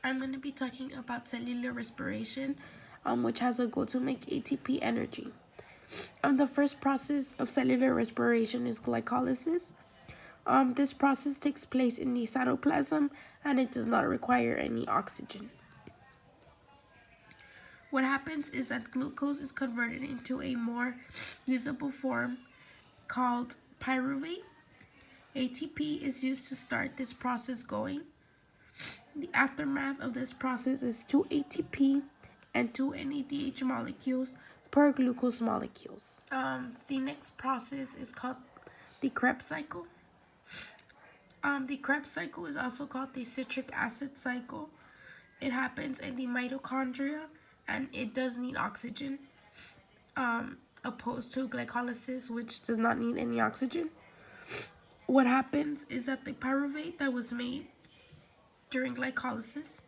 I'm going to be talking about cellular respiration, which has a goal to make ATP energy. The first process of cellular respiration is glycolysis. This process takes place in the cytoplasm and it does not require any oxygen. What happens is that glucose is converted into a more usable form called pyruvate. ATP is used to start this process going. The aftermath of this process is 2 ATP and 2 NADH molecules per glucose molecules. The next process is called the Krebs cycle. The Krebs cycle is also called the citric acid cycle. It happens in the mitochondria and it does need oxygen, opposed to glycolysis, which does not need any oxygen. What happens is that the pyruvate that was made during glycolysis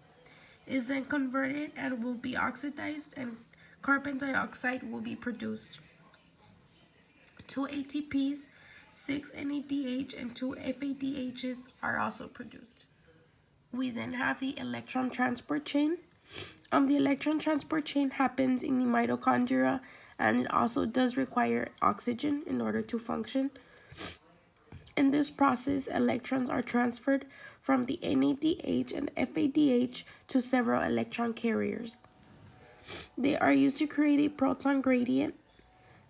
is then converted and will be oxidized, and carbon dioxide will be produced. 2 ATPs, 6 NADH, and 2 FADHs are also produced. We then have the electron transport chain. The electron transport chain happens in the mitochondria and it also does require oxygen in order to function. In this process, electrons are transferred from the NADH and FADH to several electron carriers. They are used to create a proton gradient.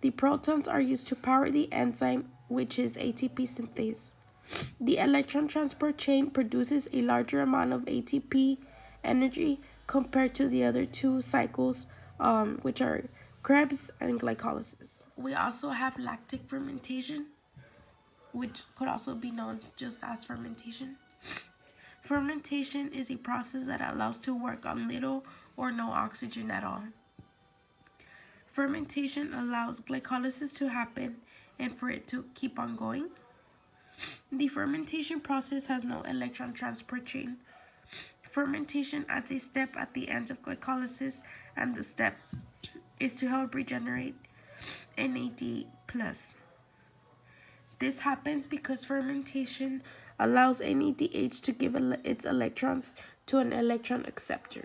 The protons are used to power the enzyme, which is ATP synthase. The electron transport chain produces a larger amount of ATP energy compared to the other two cycles, which are Krebs and glycolysis. We also have lactic fermentation, which could also be known just as fermentation. Fermentation is a process that allows to work on little or no oxygen at all. Fermentation allows glycolysis to happen and for it to keep on going. The fermentation process has no electron transport chain. Fermentation adds a step at the end of glycolysis, and the step is to help regenerate NAD+. This happens because fermentation allows NADH to give its electrons to an electron acceptor.